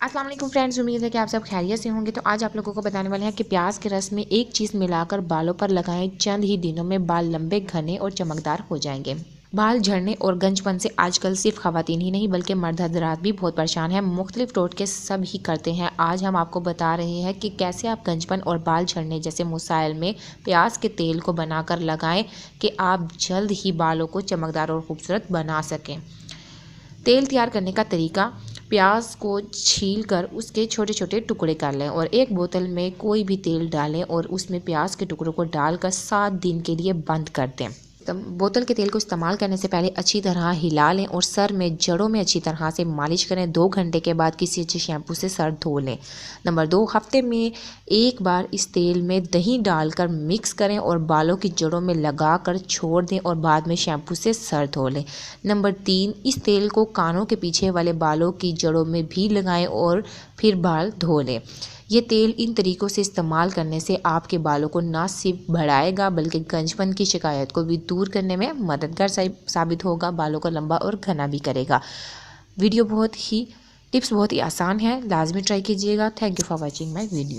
अस्सलाम वालेकुम फ्रेंड्स, उम्मीद है कि आप सब खैरियत से होंगे। तो आज आप लोगों को बताने वाले हैं कि प्याज के रस में एक चीज़ मिलाकर बालों पर लगाएं। चंद ही दिनों में बाल लंबे, घने और चमकदार हो जाएंगे। बाल झड़ने और गंजपन से आजकल सिर्फ खवातीन ही नहीं बल्कि मर्द हजरात भी बहुत परेशान हैं। मुख्तलिफ टोटके सब ही करते हैं। आज हम आपको बता रहे हैं कि कैसे आप गंजपन और बाल झड़ने जैसे मसाइल में प्याज के तेल को बनाकर लगाएं कि आप जल्द ही बालों को चमकदार और खूबसूरत बना सकें। तेल तैयार करने का तरीका: प्याज को छील कर उसके छोटे छोटे टुकड़े कर लें और एक बोतल में कोई भी तेल डालें और उसमें प्याज के टुकड़ों को डालकर 7 दिन के लिए बंद कर दें। बोतल के तेल को इस्तेमाल करने से पहले अच्छी तरह हिला लें और सर में जड़ों में अच्छी तरह से मालिश करें। 2 घंटे के बाद किसी अच्छे शैम्पू से सर धो लें। नंबर 2, हफ्ते में एक बार इस तेल में दही डालकर मिक्स करें और बालों की जड़ों में लगा कर छोड़ दें और बाद में शैम्पू से सर धो लें। नंबर 3, इस तेल को कानों के पीछे वाले बालों की जड़ों में भी लगाएं और फिर बाल धो लें। ये तेल इन तरीक़ों से इस्तेमाल करने से आपके बालों को ना सिर्फ बढ़ाएगा बल्कि गंजपन की शिकायत को भी दूर करने में मददगार साबित होगा। बालों को लंबा और घना भी करेगा। टिप्स बहुत ही आसान है, लाजमी ट्राई कीजिएगा। Thank you for watching my video.